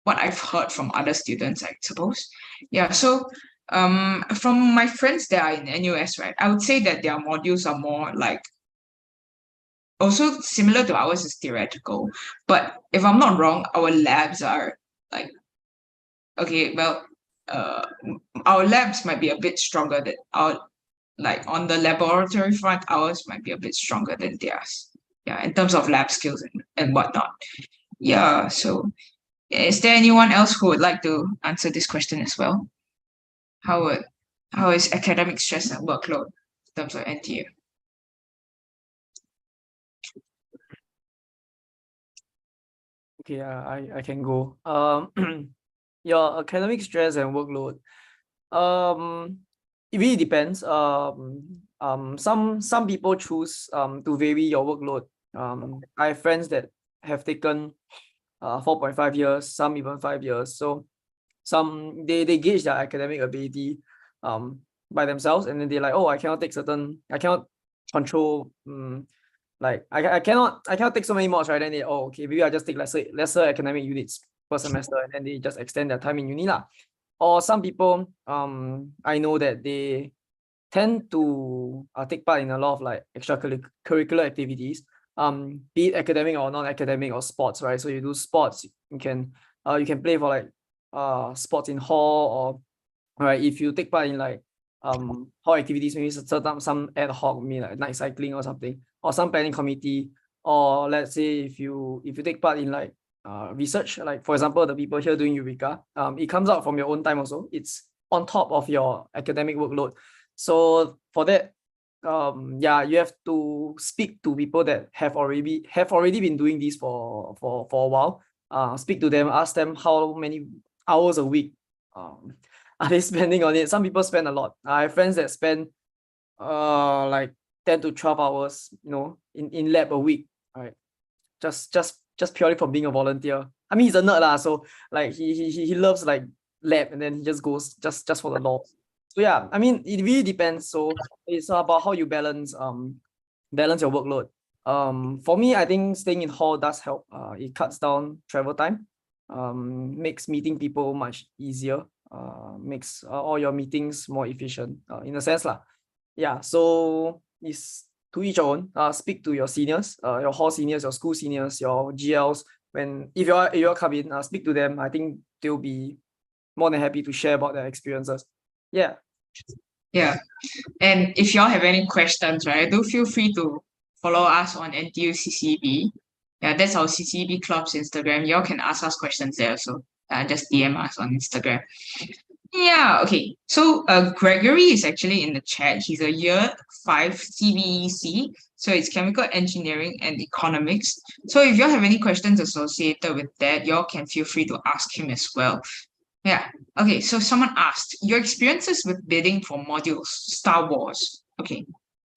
what I've heard from other students, I suppose. Yeah, so from my friends that are in NUS, right, I would say that their modules are more like also similar to ours is theoretical. But if I'm not wrong, our labs are like, okay, well, our labs might be a bit stronger than our, like on the laboratory front, ours might be a bit stronger than theirs. Yeah, in terms of lab skills and whatnot. Yeah, so is there anyone else who would like to answer this question as well? How is academic stress and workload in terms of NTU? Okay, I can go. Your academic stress and workload. It really depends. Some people choose to vary your workload. I have friends that have taken 4.5 years, some even 5 years. So some they gauge their academic ability by themselves, and then they're like, oh, I cannot control like I cannot take so many mods, right? Then they, oh, okay, maybe I just take lesser academic units per semester, and then they just extend their time in uni lah. Or some people I know that they tend to take part in a lot of like extracurricular activities, be it academic or non-academic or sports, right? So you do sports, you can play for like sports in hall, or right, if you take part in like hall activities, maybe some ad hoc, maybe like night cycling or something, or some planning committee, or let's say if you take part in like research, like for example the people here doing Eureka, it comes out from your own time also. It's on top of your academic workload. So for that, yeah, you have to speak to people that have already been doing this for a while. Speak to them, ask them how many hours a week are they spending on it. Some people spend a lot. I have friends that spend like 10 to 12 hours, you know, in lab a week, right? Just purely for being a volunteer. I mean, he's a nerd lah, so like he loves like lab, and then he just goes just for the law. So yeah, I mean, it really depends. So it's about how you balance your workload. For me, I think staying in hall does help. It cuts down travel time, makes meeting people much easier, makes all your meetings more efficient, in a sense lah. Yeah, so it's to each own. Speak to your seniors, your hall seniors, your school seniors, your GLs. If you're come in, speak to them. I think they'll be more than happy to share about their experiences. Yeah. Yeah. And if y'all have any questions, right, do feel free to follow us on NTU CCEB. Yeah, that's our CCEB Club's Instagram. Y'all can ask us questions there. So just DM us on Instagram. Yeah, okay. So Gregory is actually in the chat. He's a year 5 CBEC. So it's chemical engineering and economics. So if y'all have any questions associated with that, y'all can feel free to ask him as well. Yeah. Okay, so someone asked, your experiences with bidding for modules, Star Wars. Okay.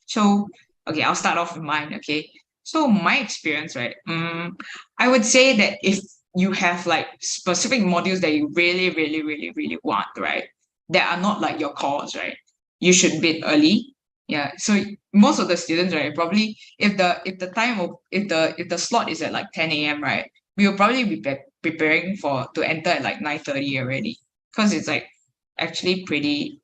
So, okay, I'll start off with mine, okay? So my experience, right? I would say that if you have like specific modules that you really, really, really, really want, right? That are not like your cores, right? You should bid early. Yeah. So most of the students, right, probably if the slot is at like 10 a.m., right? We will probably be preparing to enter at like 9:30 already. Because it's like actually pretty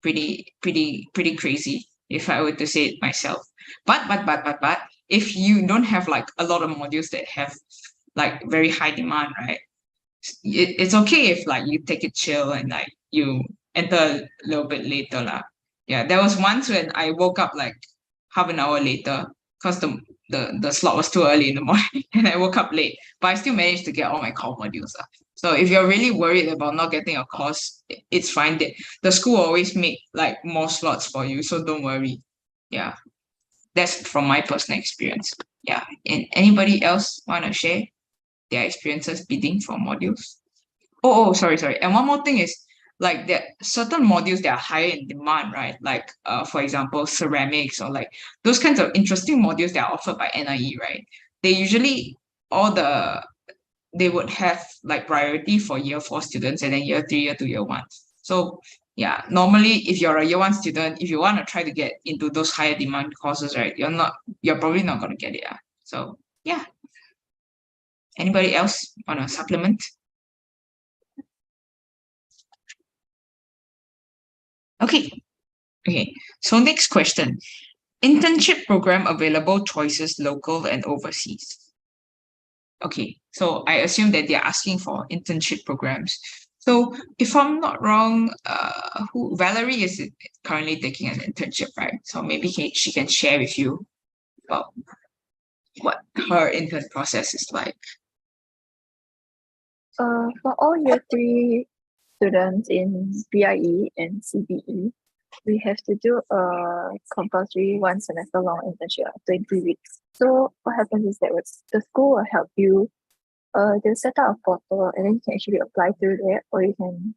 crazy if I were to say it myself. But if you don't have like a lot of modules that have like very high demand, right? It's okay if like you take it chill and like you enter a little bit later lah. Yeah, there was once when I woke up like half an hour later because the slot was too early in the morning and I woke up late, but I still managed to get all my core modules lah. So if you're really worried about not getting a course, it's fine. The school always make like more slots for you, so don't worry. Yeah, that's from my personal experience. Yeah, and anybody else want to share their experiences bidding for modules? Oh, sorry. And one more thing is, like there are certain modules that are higher in demand, right? Like for example, ceramics or like those kinds of interesting modules that are offered by NIE, right? They usually they would have like priority for year 4 students and then year 3, year 2, year 1. So yeah, normally if you're a year 1 student, if you want to try to get into those higher demand courses, right, you're probably not going to get it. So yeah. Anybody else want to supplement? Okay. So next question. Internship program available choices local and overseas. Okay, so I assume that they're asking for internship programs. So if I'm not wrong, Valerie is currently taking an internship, right? So maybe she can share with you about what her intern process is like. For all year 3 students in BIE and CBE, we have to do a compulsory 1 semester long internship of 20 weeks. So what happens is that the school will help you. They'll set up a portal and then you can actually apply through there, or you can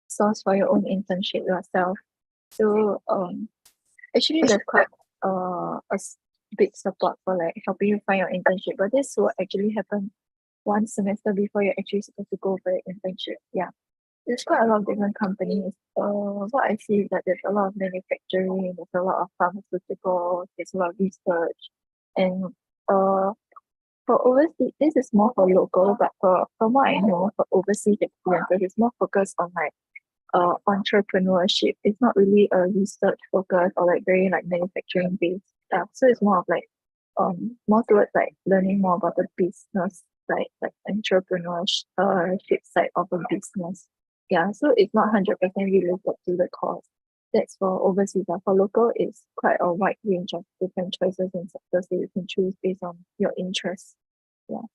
source for your own internship yourself. So actually there's quite big support for like helping you find your internship, but this will actually happen 1 semester before you're actually supposed to go for your internship. Yeah. There's quite a lot of different companies. What I see is that there's a lot of manufacturing, there's a lot of pharmaceuticals, there's a lot of research. And for overseas, this is more for local, but from what I know, for overseas experiences, it's more focused on like entrepreneurship. It's not really a research focus or like very like manufacturing based stuff. So it's more of like more towards like learning more about the business side, like entrepreneurship side of a business. Yeah, so it's not 100% related to the course. That's for overseas. For local, it's quite a wide range of different choices and sectors that you can choose based on your interests. Yeah.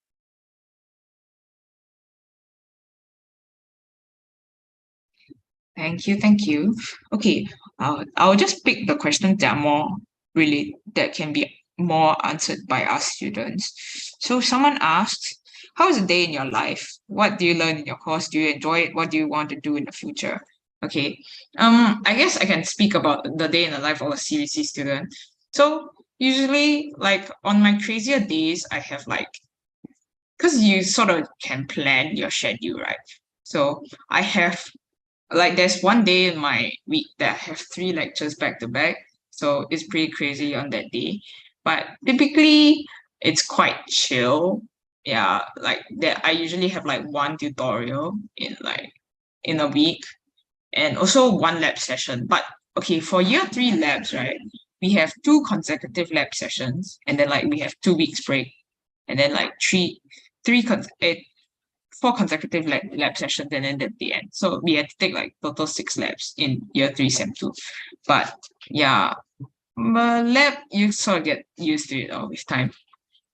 Thank you. Okay, I'll just pick the questions that are more that can be more answered by us students. So someone asked, how is a day in your life? What do you learn in your course? Do you enjoy it? What do you want to do in the future? Okay, I guess I can speak about the day in the life of a CVC student. So usually, like on my crazier days, I have like, because you sort of can plan your schedule, right? So I have like there's one day in my week that I have 3 lectures back to back. So it's pretty crazy on that day. But typically it's quite chill. Yeah, like that I usually have like 1 tutorial in a week and also 1 lab session. But okay, for year 3 labs, right? We have 2 consecutive lab sessions and then like we have 2 weeks break and then like 4 consecutive lab sessions and then at the end. So we had to take like total 6 labs in year 3 sem 2. But yeah, lab you sort of get used to it all with time.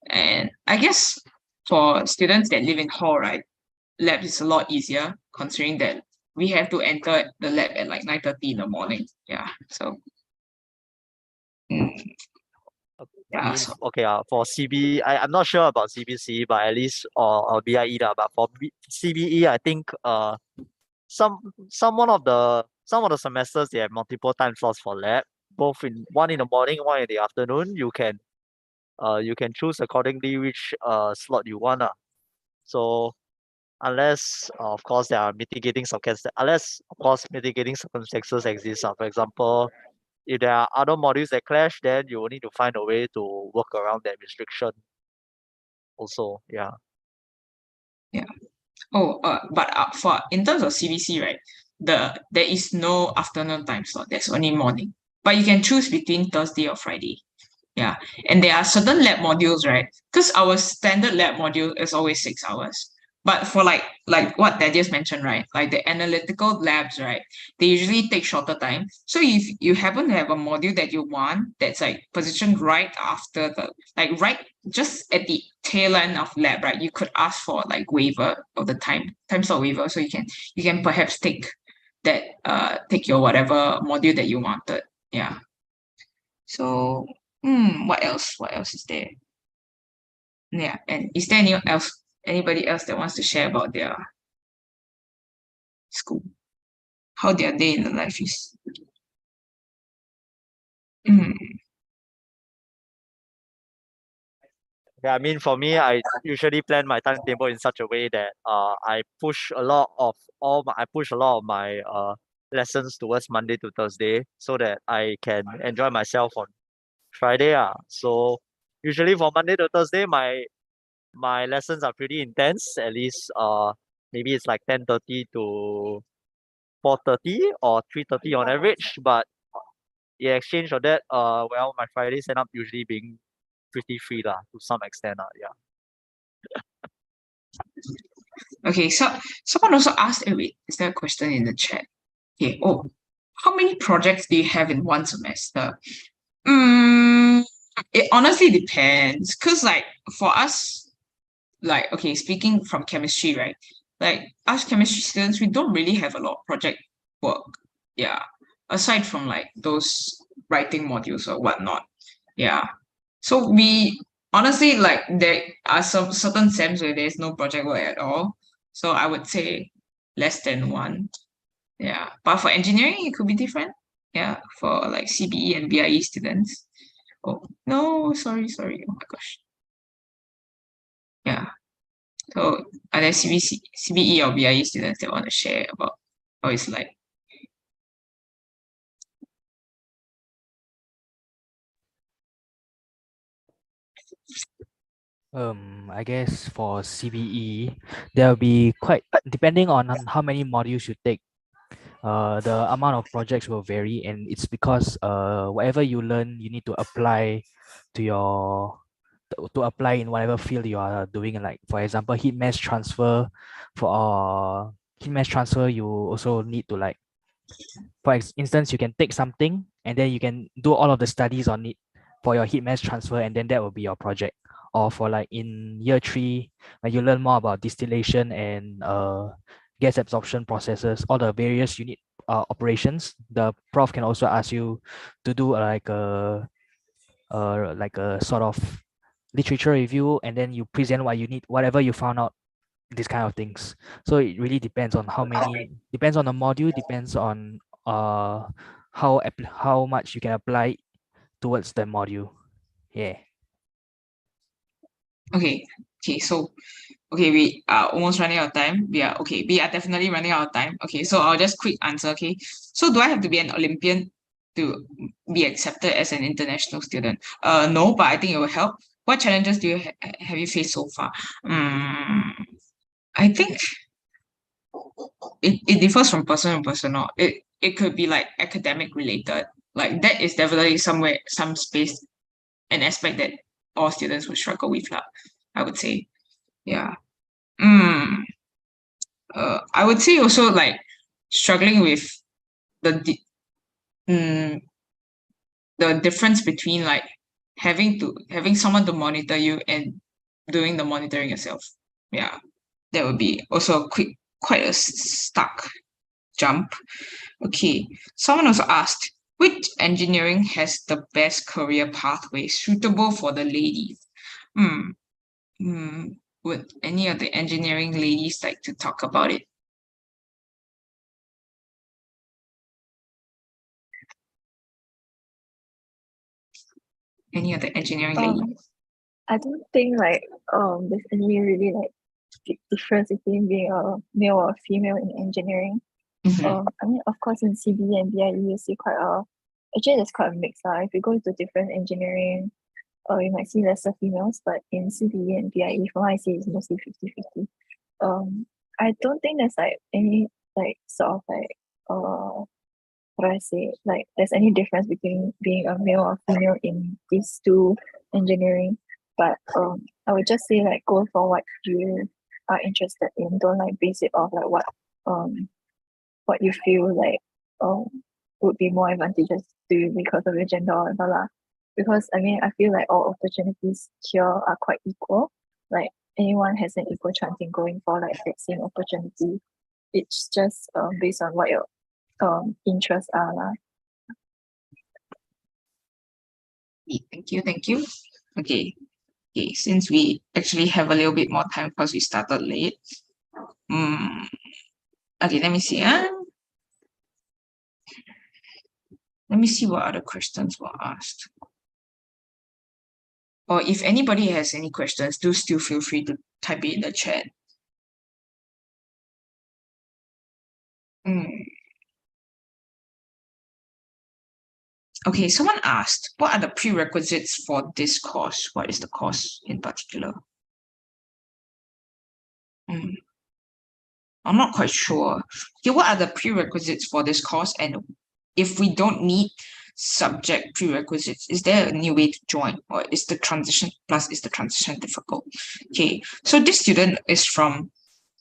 And I guess for students that live in hall, right, lab is a lot easier considering that we have to enter the lab at like 9:30 in the morning. Yeah. So yeah, Okay, for CB, I'm not sure about CBC, but at least or BIE but for CBE, I think some of the semesters they have multiple time slots for lab, both in one in the morning, one in the afternoon. You can choose accordingly which slot you want. So unless of course there are mitigating circumstances exist. For example, if there are other modules that clash, then you will need to find a way to work around that restriction. Also, yeah. Yeah. Oh, but for in terms of CBC, right, there is no afternoon time slot. There's only morning. But you can choose between Thursday or Friday. Yeah, and there are certain lab modules, right? Because our standard lab module is always 6 hours. But for like what Thaddeus mentioned, right? Like the analytical labs, right? They usually take shorter time. So if you happen to have a module that you want that's like positioned right after right just at the tail end of lab, right? You could ask for like waiver of the time slot waiver. So you can perhaps take your whatever module that you wanted. Yeah. So what else is there? Yeah, and is there anybody else that wants to share about their school? how their day in the life is. Mm. Yeah, I mean, for me, I usually plan my timetable in such a way that I push a lot of my lessons towards Monday to Thursday so that I can enjoy myself on Friday. So usually for Monday to Thursday, my lessons are pretty intense. At least maybe it's like 10:30 to 4:30 or 3:30 on average. But in exchange of that, well, my Fridays end up usually being pretty free to some extent. Yeah. Okay, so someone also asked, wait, is there a question in the chat? Okay, how many projects do you have in one semester? It honestly depends, because like for us, like, okay, speaking from chemistry, right? Like us chemistry students, we don't really have a lot of project work. Yeah. Aside from like those writing modules or whatnot. Yeah. So we honestly, like, there are some certain sems where there's no project work at all. So I would say less than one. Yeah. But for engineering, it could be different. Yeah. For like CBE and BIE students. Oh no, sorry. Oh my gosh. Yeah. So are there CBE or BIE students that want to share about how it's like? I guess for CBE, there'll be quite depending on how many modules you take. The amount of projects will vary, and it's because whatever you learn, you need to apply to your to apply in whatever field you are doing. Like for example, heat mass transfer. For heat mass transfer, you also need to, like, for instance, you can take something and then you can do all of the studies on it for your heat mass transfer, and then that will be your project. Or for like in year 3, when you learn more about distillation and gas absorption processes, all the various unit operations, the prof can also ask you to do like a sort of literature review, and then you present what you need, whatever you found out, these kind of things. So it really depends on depends on the module, depends on how much you can apply towards the module. Yeah. Okay. So we are almost running out of time. We are definitely running out of time. Okay, so I'll just quick answer. Okay, so do I have to be an Olympian to be accepted as an international student? No, but I think it will help. What challenges do you have you faced so far? I think it differs from person to person. It could be like academic related. Like that is definitely some space, an aspect that all students will struggle with, I would say. Yeah. I would say also like struggling with the difference between like having someone to monitor you and doing the monitoring yourself. Yeah, that would be also quite a stark jump. Okay, someone also asked, which engineering has the best career pathway suitable for the ladies? Would any of the engineering ladies like to talk about it? Any of the engineering ladies? I don't think like there's any really like big difference between being a male or female in engineering. I mean, of course, in CB and BIE, you see actually there's quite a mix. If you go into different engineering, you might see lesser females, but in CB and BIE, from what I see, it's mostly 50-50. I don't think there's like any like sort of like what do I say, like there's any difference between being a male or female in these two engineering. But I would just say like go for what you are interested in. Don't like base it off like what you feel like would be more advantageous to you because of your gender or whatever. Because I mean I feel like all opportunities here are quite equal. Like anyone has an equal chance in going for like that same opportunity. It's just based on what your interests are. Thank you. Okay, since we actually have a little bit more time because we started late. Okay, let me see. Let me see what other questions were asked. Or if anybody has any questions, do still feel free to type it in the chat. Okay, someone asked, what are the prerequisites for this course? What is the course in particular? I'm not quite sure. Okay, what are the prerequisites for this course? And if we don't need subject prerequisites, is there a new way to join? Or is the transition difficult? Okay, so this student is from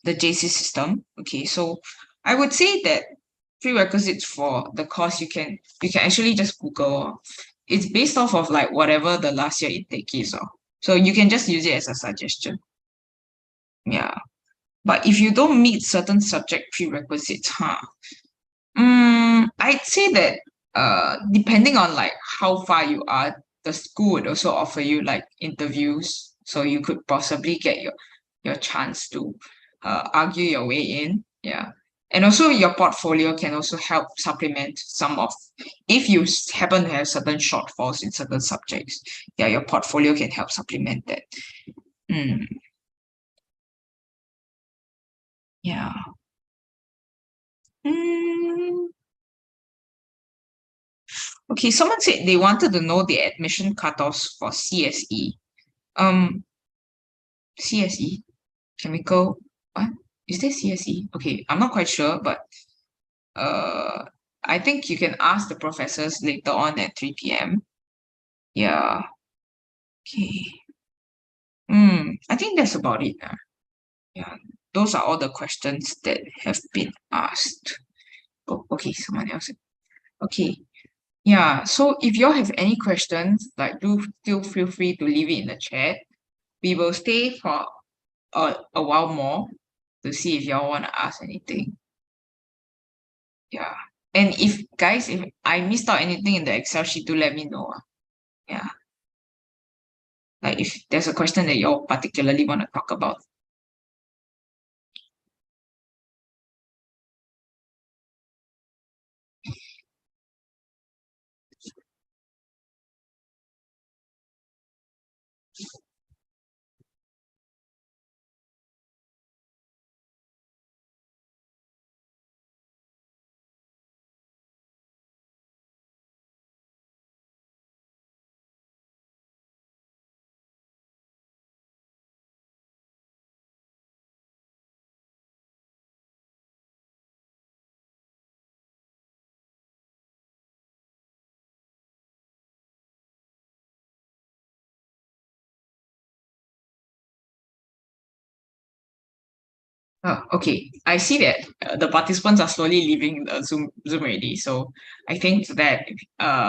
the JC system. Okay, so I would say that prerequisites for the course, you can actually just Google. It's based off of like whatever the last year intake is. So you can just use it as a suggestion. Yeah. But if you don't meet certain subject prerequisites, I'd say that depending on like how far you are, the school would also offer you like interviews. So you could possibly get your chance to argue your way in. Yeah. And also your portfolio can also help supplement some of, if you happen to have certain shortfalls in certain subjects, yeah, your portfolio can help supplement that. Yeah. Okay, someone said they wanted to know the admission cutoffs for CSE. CSE, chemical, what? Is there CSE? Okay, I'm not quite sure, but I think you can ask the professors later on at 3 p.m. Yeah. Okay. I think that's about it. Yeah, those are all the questions that have been asked. Oh, okay, someone else. Okay. Yeah, so if you all have any questions, like do still feel free to leave it in the chat. We will stay for a while more to see if y'all want to ask anything. Yeah. And if I missed out anything in the Excel sheet, do let me know. Yeah. Like if there's a question that y'all particularly want to talk about. Oh, okay, I see that the participants are slowly leaving the Zoom already. So I think that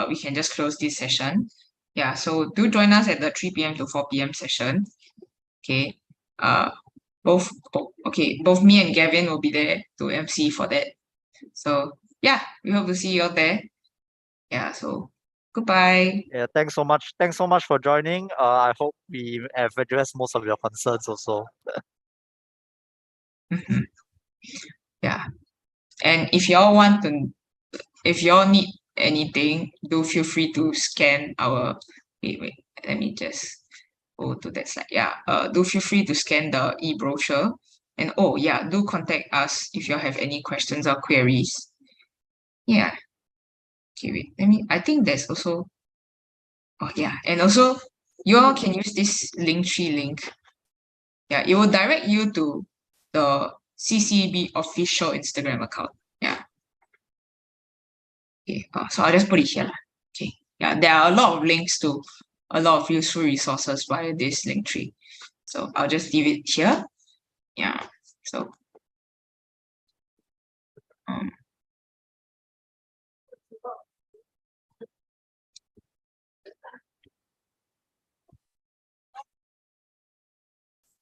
we can just close this session. Yeah, so do join us at the 3 p.m. to 4 p.m. session. Okay. Both me and Gavin will be there to MC for that. So yeah, we hope to see you out there. Yeah, so goodbye. Yeah, thanks so much. Thanks so much for joining. I hope we have addressed most of your concerns also. Yeah. And if y'all need anything, do feel free to scan our wait, let me just go to that slide. Yeah, do feel free to scan the e-brochure. And oh yeah, do contact us if you have any questions or queries. Yeah. Okay, wait, I think there's also, oh yeah, and also you all can use this Linktree link. Yeah, it will direct you to the CCEB official Instagram account. Yeah. Okay, so I'll just put it here. Okay. Yeah, there are a lot of links to a lot of useful resources via this Linktree. So I'll just leave it here. Yeah. So